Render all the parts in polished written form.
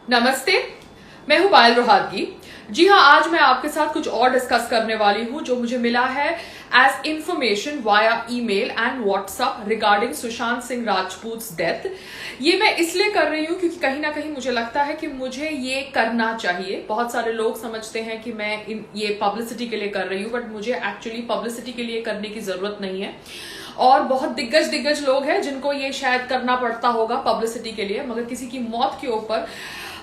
नमस्ते, मैं हूं पायल रोहातगी। जी हाँ, आज मैं आपके साथ कुछ और डिस्कस करने वाली हूं जो मुझे मिला है as information via email and WhatsApp regarding Sushant Singh Rajput death. ये मैं इसलिए कर रही हूं क्योंकि कहीं ना कहीं मुझे लगता है कि मुझे ये करना चाहिए। बहुत सारे लोग समझते हैं कि मैं ये पब्लिसिटी के लिए कर रही हूं, बट मुझे एक्चुअली पब्लिसिटी के लिए करने की जरूरत नहीं है। और बहुत दिग्गज लोग हैं जिनको ये शायद करना पड़ता होगा पब्लिसिटी के लिए, मगर किसी की मौत के ऊपर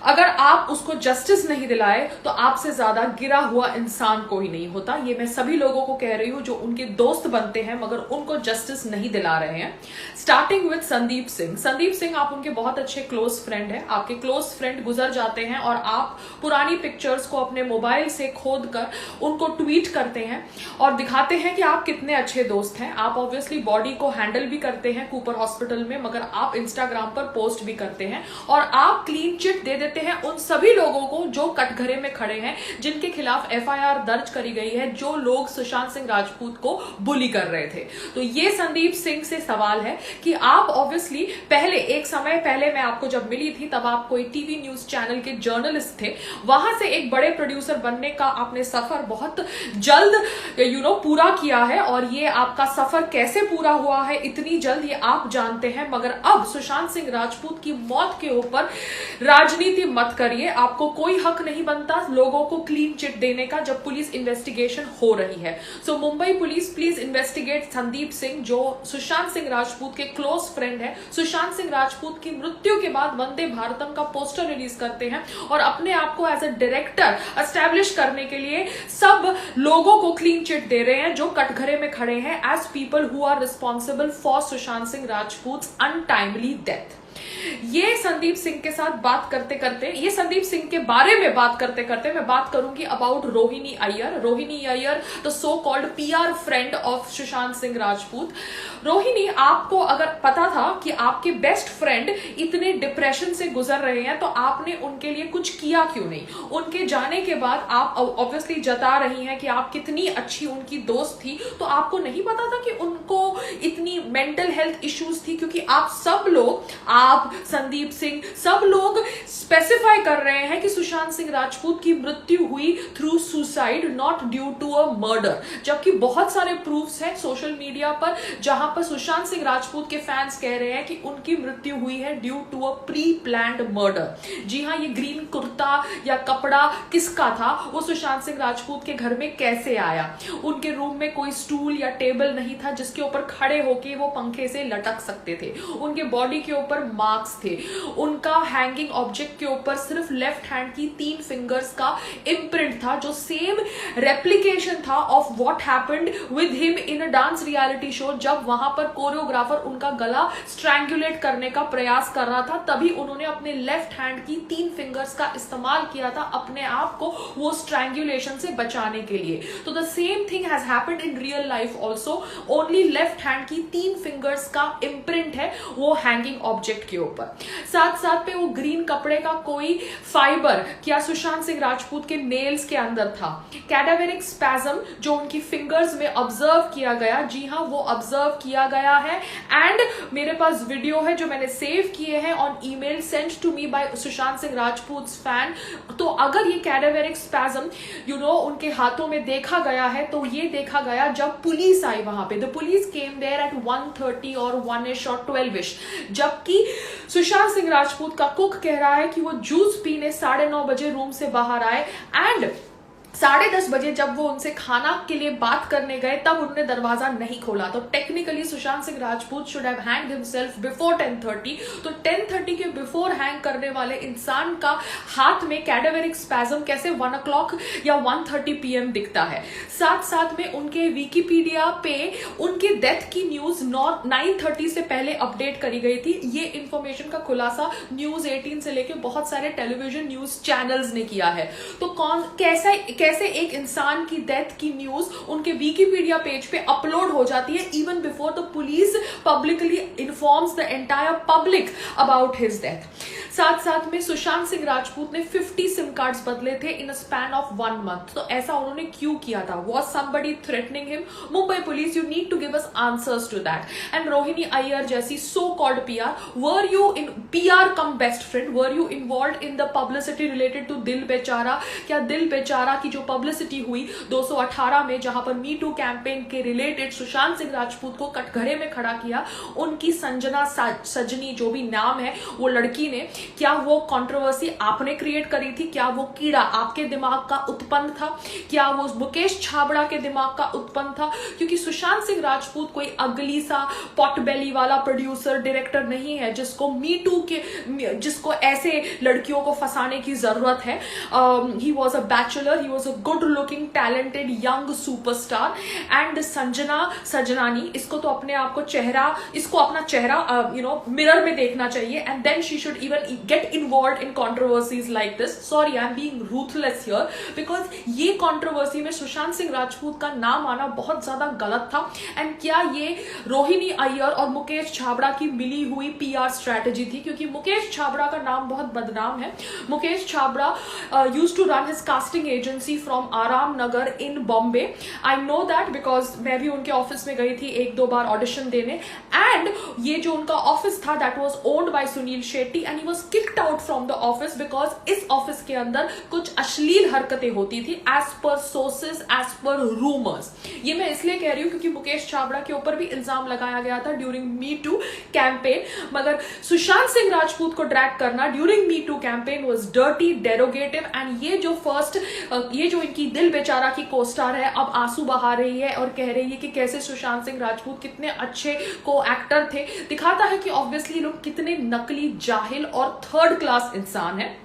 अगर आप उसको जस्टिस नहीं दिलाए तो आपसे ज्यादा गिरा हुआ इंसान कोई नहीं होता। ये मैं सभी लोगों को कह रही हूं जो उनके दोस्त बनते हैं मगर उनको जस्टिस नहीं दिला रहे हैं। Starting with Sandeep Singh. संदीप सिंह, आप उनके बहुत अच्छे क्लोज फ्रेंड हैं। आपके क्लोज फ्रेंड गुजर जाते हैं और आप पुरानी पिक्चर्स को अपने मोबाइल से खोद कर उनको ट्वीट करते हैं और दिखाते हैं कि आप कितने अच्छे दोस्त हैं। आप ऑब्वियसली बॉडी को हैंडल भी करते हैं कूपर हॉस्पिटल में, मगर आप इंस्टाग्राम पर पोस्ट भी करते हैं और आप क्लीन चिट दे देते हैं उन सभी लोगों को जो कटघरे में खड़े हैं, जिनके खिलाफ एफआईआर दर्ज करी गई है, जो लोग सुशांत सिंह राजपूत को बुली कर रहे थे। तो ये संदीप सिंह से सवाल है कि आप ऑब्वियसली पहले, एक समय पहले मैं आपको जब मिली थी तब आप कोई टीवी न्यूज चैनल के जर्नलिस्ट थे। वहां से एक बड़े प्रोड्यूसर बनने का आपने सफर बहुत जल्द पूरा किया है और ये आपका सफर कैसे पूरा हुआ है इतनी जल्द ये आप जानते हैं। मगर अब सुशांत सिंह राजपूत की मौत के ऊपर राजनीति मत करिए। आपको कोई हक नहीं बनता लोगों को क्लीन चिट देने का जब पुलिस इन्वेस्टिगेशन हो रही है। So Mumbai police, please investigate Sandeep Singh जो सुशांत सिंह राजपूत के क्लोज फ्रेंड है। सुशांत सिंह राजपूत की मृत्यु के बाद वंदे भारतम का पोस्टर रिलीज करते हैं और अपने आप को एज ए डायरेक्टर एस्टैब्लिश करने के लिए सब लोगों को क्लीन चिट दे रहे हैं जो कटघरे में खड़े हैं as people who are responsible for Sushant Singh Rajput untimely death. ये संदीप सिंह के साथ बात करते करते, ये संदीप सिंह के बारे में बात करते करते मैं बात करूंगी about Rohini Iyer. Rohini Iyer the so called PR friend of Sushant Singh Rajput. Rohini, आपको अगर पता था कि आपके बेस्ट फ्रेंड इतने डिप्रेशन से गुजर रहे हैं तो आपने उनके लिए कुछ किया क्यों नहीं? उनके जाने के बाद आप ऑब्वियसली जता रही हैं कि आप कितनी अच्छी उनकी दोस्त थी, तो आपको नहीं पता था कि उनको इतनी मेंटल हेल्थ इश्यूज थी? क्योंकि आप सब लोग, आप, संदीप सिंह, सब लोग स्पेसिफाई कर रहे हैं कि सुशांत सिंह राजपूत की मृत्यु हुई through suicide, not due to a murder. जबकि बहुत सारे प्रूफ्स हैं सोशल मीडिया पर जहां पर सुशांत सिंह राजपूत के फैंस कह रहे हैं कि उनकी मृत्यु हुई है due to a pre planned murder. जी हां, ये ग्रीन कुर्ता या कपड़ा किसका था? वो सुशांत सिंह राजपूत के घर में कैसे आया? उनके रूम में कोई स्टूल या टेबल नहीं था जिसके ऊपर खड़े होके वो पंखे से लटक सकते थे। उनके बॉडी के ऊपर मार्क्स थे। उनका हैंगिंग ऑब्जेक्ट के ऊपर सिर्फ लेफ्ट हैंड की 3 फिंगर्स का इम्प्रिंट था जो सेम रेप्लिकेशन था of what happened with him in a dance reality show. जब वहां पर कोरियोग्राफर उनका गला स्ट्रैंगुलेट करने का प्रयास कर रहा था तभी उन्होंने अपने लेफ्ट हैंड की 3 फिंगर्स का इस्तेमाल किया था अपने आप को वो स्ट्रैंगुलेशन से बचाने के लिए। तो the same thing has happened in real life also. Only left hand की 3 फिंगर्स का इम्प्रिंट है वो हैंगिंग ऑब्जेक्ट के ऊपर। साथ साथ पे वो ग्रीन कपड़े का कोई फाइबर क्या सुशांत सिंह राजपूत के नेल्स के अंदर था? कैडावेरिक स्पैज्म जो उनकी फिंगर्स में ऑब्जर्व किया गया, जी हां वो ऑब्जर्व किया गया है। एंड मेरे पास वीडियो है जो मैंने सेव किए हैं on email send to me by Sushant Singh Rajput fan. तो अगर ये कैडावेरिक स्पैज्म उनके हाथों में देखा गया है तो ये देखा गया जब पुलिस आई वहां पे। The police came there at 1:30 और 1ish और 12ish, जबकि सुशांत सिंह राजपूत का कुक कह रहा है कि वो जूस पीने 9:30 बजे रूम से बाहर आए एंड 10:30 बजे जब वो उनसे खाना के लिए बात करने गए तब उन्होंने दरवाजा नहीं खोला। तो technically Sushant Singh Rajput should have hanged himself before 10:30। तो 10:30 के बिफोर हैंग करने वाले इंसान का हाथ में कैडावेरिक स्पैज्म कैसे 1 o'clock या 1:30 PM दिखता है? साथ साथ में उनके विकिपीडिया पे उनके डेथ की न्यूज 9:30 से पहले अपडेट करी गई थी। ये इंफॉर्मेशन का खुलासा न्यूज 18 से लेके बहुत सारे टेलीविजन न्यूज चैनल्स ने किया है। तो कैसे एक इंसान की डेथ की न्यूज उनके विकिपीडिया पेज पे अपलोड हो जाती है even before the police publicly informs the entire public about his death. साथ साथ में सुशांत सिंह राजपूत ने 50 सिम कार्ड्स बदले थे इन अ स्पैन ऑफ 1 मंथ। तो ऐसा उन्होंने क्यों किया था? Was somebody threatening him? Mumbai police, you need to give us answers to that. And Rohini Iyer जैसी so called PR, were you in PR come best friend, were you involved in the publicity related to दिल बेचारा? क्या दिल बेचारा की जो publicity हुई 218 में, जहां पर मी टू कैंपेन के रिलेटेड सुशांत सिंह राजपूत को कटघरे में खड़ा किया, उनकी संजना सजनी जो भी नाम है वो लड़की ने, क्या वो कंट्रोवर्सी आपने क्रिएट करी थी? क्या वो कीड़ा आपके दिमाग का उत्पन्न था? क्या वो मुकेश छाबड़ा के दिमाग का उत्पन्न था? क्योंकि सुशांत सिंह राजपूत कोई अगली सा पॉट बेली वाला प्रोड्यूसर डायरेक्टर नहीं है जिसको मी टू के, जिसको ऐसे लड़कियों को फंसाने की जरूरत है। He was a bachelor, he was a good looking talented young superstar. And Sanjana Sajnani, इसको तो अपने आप को चेहरा, इसको अपना चेहरा मिरर में देखना चाहिए, and then she should even get involve in controversies like this. Sorry, I am being ruthless here, because ये कॉन्ट्रोवर्सी में सुशांत सिंह राजपूत का नाम आना बहुत ज्यादा गलत था। एंड क्या ये रोहिणी अय्यर और मुकेश छाबड़ा की मिली हुई पीआर स्ट्रेटेजी थी? क्योंकि मुकेश छाबड़ा का नाम बहुत बदनाम है। Mukesh Chhabra used to run his casting agency from Aram Nagar in Bombay. I know that because मैं भी उनके ऑफिस में गई थी 1-2 बार ऑडिशन देने। एंड ये जो उनका ऑफिस था that was owned by Sunil Shetty, and he was kicked out from the office because इस ऑफिस के अंदर कुछ अश्लील हरकतें होती थी as per sources, as per rumours. ये मैं इसलिए कह रही हूं क्योंकि मुकेश छाबड़ा के ऊपर भी इल्जाम लगाया गया था ड्यूरिंग मी टू कैंपेन, मगर सुशांत सिंह राजपूत को ड्रैग करना during me too campaign was dirty, derogatory. And ये जो इनकी दिल बेचारा की कोस्टार है अब आंसू बहा रही है और कह रही है कि कैसे सुशांत सिंह राजपूत कितने अच्छे को एक्टर थे, दिखाता है कि ऑब्वियसली लोग कितने नकली, जाहिल और थर्ड क्लास इंसान हैं।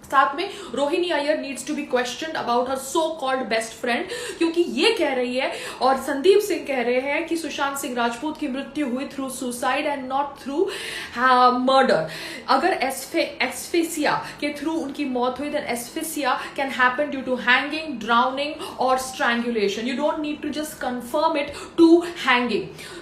साथ में Rohini Iyer needs to be questioned about her so called best friend, क्योंकि ये कह रही है और संदीप सिंह कह रहे हैं कि सुशांत सिंह राजपूत की मृत्यु हुई through suicide and not through murder. अगर एस्फेसिया के थ्रू उनकी मौत हुई, then asphyxia can happen due to hanging, drowning और strangulation. You don't need to just confirm it to hanging.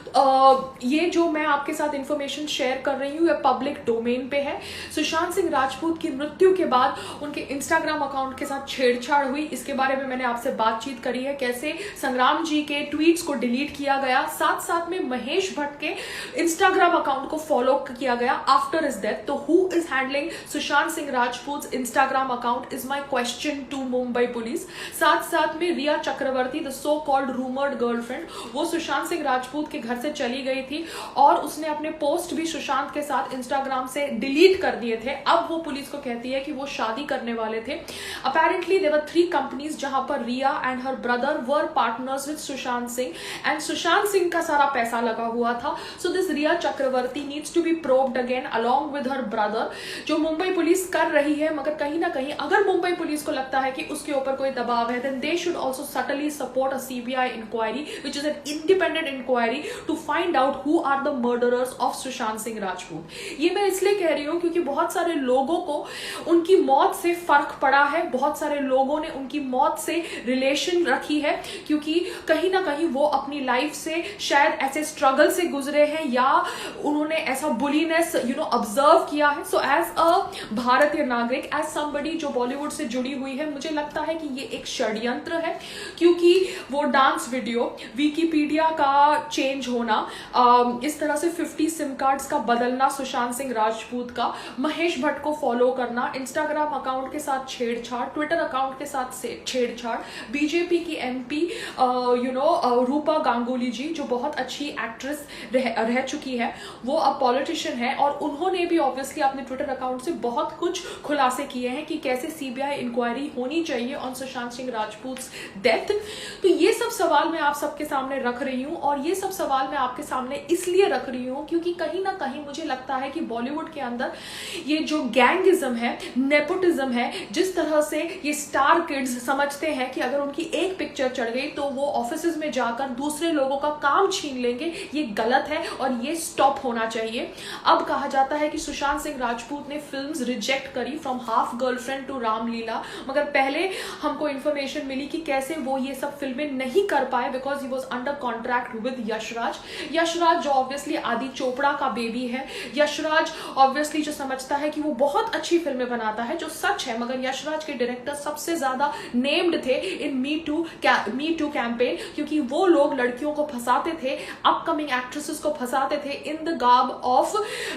ये जो मैं आपके साथ इंफॉर्मेशन शेयर कर रही हूँ ये पब्लिक डोमेन पे है। सुशांत सिंह राजपूत की मृत्यु के बाद उनके इंस्टाग्राम अकाउंट के साथ छेड़छाड़ हुई, इसके बारे में मैंने आपसे बातचीत करी है, कैसे संग्राम जी के ट्वीट्स को डिलीट किया गया, साथ साथ में महेश भट्ट के इंस्टाग्राम अकाउंट को फॉलो किया गया आफ्टर हिज डेथ। तो who is handling Sushant Singh Rajput Instagram account is my question to Mumbai police. साथ साथ में Rhea Chakraborty, the so called rumoured girlfriend, वो सुशांत सिंह राजपूत के घर से चली गई थी और उसने अपने पोस्ट भी सुशांत के साथ इंस्टाग्राम से डिलीट कर दिए थे। अब वो पुलिस को कहती है कि वो शादी करने वाले थे। अपेरेंटली देयर वर 3 कंपनीज जहां पर Rhea and her brother were partners with Sushant Singh, and Sushant Singh का सारा पैसा लगा हुआ था। So this Rhea Chakraborty needs to be probed again along with her brother, जो मुंबई पुलिस कर रही है। मगर कहीं ना कहीं अगर मुंबई पुलिस को लगता है कि उसके ऊपर कोई दबाव है, then they should also subtly support a CBI inquiry which is an independent inquiry to find out who are the murderers of Sushant Singh Rajput. ये मैं इसलिए कह रही हूं क्योंकि बहुत सारे लोगों को उनकी मौत से फर्क पड़ा है, बहुत सारे लोगों ने उनकी मौत से रिलेशन रखी है, क्योंकि कहीं ना कहीं वो अपनी लाइफ से शायद ऐसे स्ट्रगल से गुजरे हैं या उन्होंने ऐसा बुलीनेस ऑब्जर्व किया है। सो एज अ भारतीय नागरिक, एज समबडी जो बॉलीवुड से जुड़ी हुई है, मुझे लगता है कि ये एक षड्यंत्र है, क्योंकि वो डांस वीडियो, विकिपीडिया का चेंज होना, इस तरह से 50 सिम कार्ड्स का बदलना सुशांत सिंह राजपूत का, महेश भट्ट को फॉलो करना, इंस्टाग्राम अकाउंट के साथ छेड़छाड़, ट्विटर अकाउंट के साथ छेड़छाड़, बीजेपी की एमपी रूपा गांगुली जी जो बहुत अच्छी एक्ट्रेस रह चुकी है, वो अब पॉलिटिशियन है और उन्होंने भी ऑब्वियसली अपने ट्विटर अकाउंट से बहुत कुछ खुलासे किए हैं कि कैसे सीबीआई इंक्वायरी होनी चाहिए ऑन सुशांत सिंह राजपूत डेथ। तो ये सब सवाल मैं आप सबके सामने रख रही हूँ और ये सब सवाल मैं आपके सामने इसलिए रख रही हूँ क्योंकि कहीं ना कहीं मुझे लगता है कि बॉलीवुड के अंदर ये जो गैंगिज्म है, नेपोटिज्म है, जिस तरह से ये स्टार किड्स समझते हैं कि अगर उनकी एक पिक्चर चढ़ गई तो वो ऑफिसेज में जाकर दूसरे लोगों का काम छीन लेंगे, ये गलत है और ये स्टॉप होना चाहिए। अब कहा जाता है कि सुशांत सिंह राजपूत ने फिल्म्स रिजेक्ट करी from half girlfriend to Ramleela, मगर पहले हमको इंफॉर्मेशन मिली कि कैसे वो ये सब फिल्में नहीं कर पाए because he was under contract with Yashraj. Yashraj जो ऑब्वियसली आदि चोपड़ा का बेबी है, यशराज ऑब्वियसली जो समझता है कि वो बहुत अच्छी फिल्में बनाता है, जो सच है, मगर यशराज के डायरेक्टर सबसे ज्यादा नेम्ड थे इन मी टू कैंपेन, क्योंकि वो लोग लड़कियों को फंसाते थे, अपकमिंग एक्ट्रेसेस को फंसाते थे in the garb of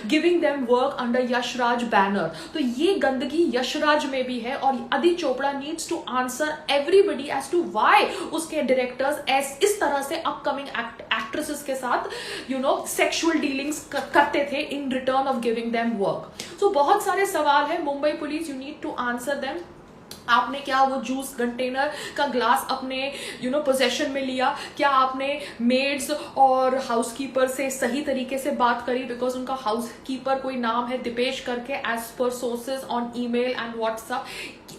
giving them work under Yashraj banner. तो ये गंदगी यशराज में भी है और Adi Chopra needs to answer everybody as to why उसके डायरेक्टर्स इस तरह से अपकमिंग एक्ट्रेसेस के साथ सेक्सुअल डीलिंग्स करते थे in return of giving them work. तो बहुत सारे सवाल है, Mumbai police, you need to answer them. आपने क्या वो जूस कंटेनर का ग्लास अपने पोजेशन में लिया? क्या आपने मेड्स और हाउसकीपर से सही तरीके से बात करी? बिकॉज उनका हाउसकीपर कोई नाम है दीपेश करके, as per sources on email and WhatsApp.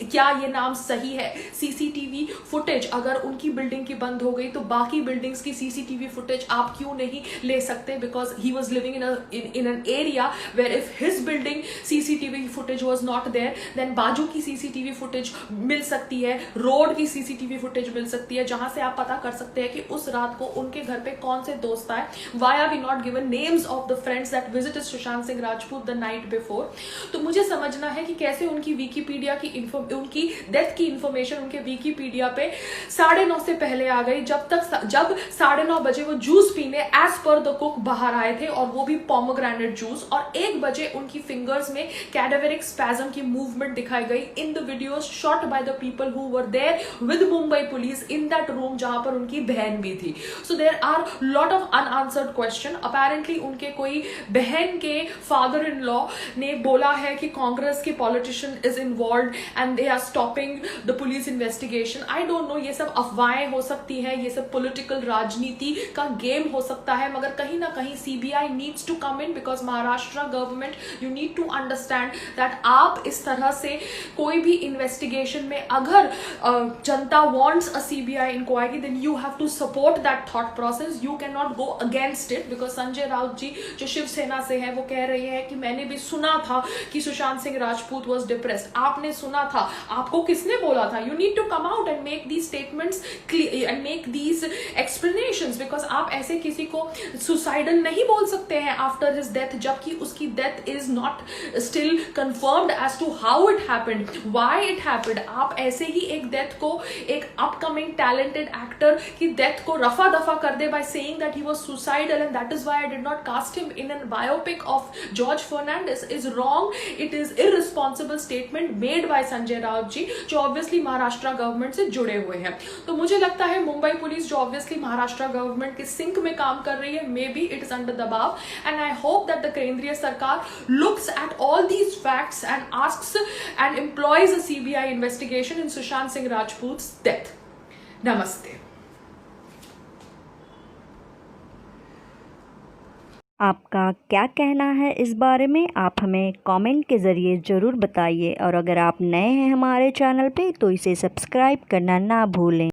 क्या ये नाम सही है? सीसीटीवी फुटेज अगर उनकी बिल्डिंग की बंद हो गई तो बाकी बिल्डिंग्स की सीसीटीवी फुटेज आप क्यों नहीं ले सकते? Because he was living in an area where if his building CCTV footage was not there, then बाजू की सीसीटीवी फुटेज मिल सकती है, रोड की सीसीटीवी फुटेज मिल सकती है, जहां से आप पता कर सकते हैं कि उस रात को उनके घर पे कौन से दोस्त आए। Why are we not given names of the friends that visited Sushant Singh Rajput the night before? तो मुझे समझना है कि कैसे उनकी विकीपीडिया की उनकी डेथ की इंफॉर्मेशन उनके विकीपीडिया पे 9:30 से पहले आ गई, जब 9:30 बजे वो जूस पीने एज पर द कुक बाहर आए थे, और वो भी पोमोग्रेनेट जूस, और 1 बजे उनकी फिंगर्स में कैडावेरिक स्पैज्म की मूवमेंट दिखाई गई in the videos shot by the people who were there with Mumbai police in that room, जहां पर उनकी बहन भी थी। So there are lot of unanswered question. Apparently उनके कोई बहन के फादर इन लॉ ने बोला है कि कांग्रेस के politician is involve and they are stopping the police investigation. I don't know, ये सब अफवाहें हो सकती हैं, ये सब पॉलिटिकल राजनीति का गेम हो सकता है, मगर कहीं ना कहीं CBI needs to come in, because Maharashtra government, you need to understand that आप इस तरह से कोई भी इन्वेस्टिगेशन में अगर जनता wants a CBI inquiry, then you have to support that thought process, you can not go against it. Because Sanjay Raut ji जो शिवसेना से है वो कह रहे हैं कि मैंने भी सुना था कि सुशांत सिंह राजपूत वॉज डिप्रेस्ड। आपने सुना था? आपको किसने बोला था? You need to come out and make these statements and make these explanations, because आप ऐसे किसी को सुसाइडल नहीं बोल सकते हैं आफ्टर हिज डेथ, जबकि उसकी death is not still confirmed as to how it happened, why it happened. आप ऐसे ही एक डेथ को, एक अपकमिंग टैलेंटेड एक्टर की डेथ को रफा दफा कर दे by saying that he was suicidal and that is why I did not cast him in an biopic of George Fernandes is wrong. It is irresponsible statement made by Sanjay Raut ji, जो obviously Maharashtra government से जुड़े हुए हैं। तो मुझे लगता है मुंबई पुलिस जो ऑब्वियसली महाराष्ट्र गवर्नमेंट के सिंक में काम कर रही है, maybe it is under दबाव, and I hope that the केंद्रीय सरकार looks at all these facts and asks and employs a CBI investigation in Sushant Singh Rajput's death. नमस्ते। आपका क्या कहना है इस बारे में? आप हमें कमेंट के ज़रिए ज़रूर बताइए, और अगर आप नए हैं हमारे चैनल पे तो इसे सब्सक्राइब करना ना भूलें।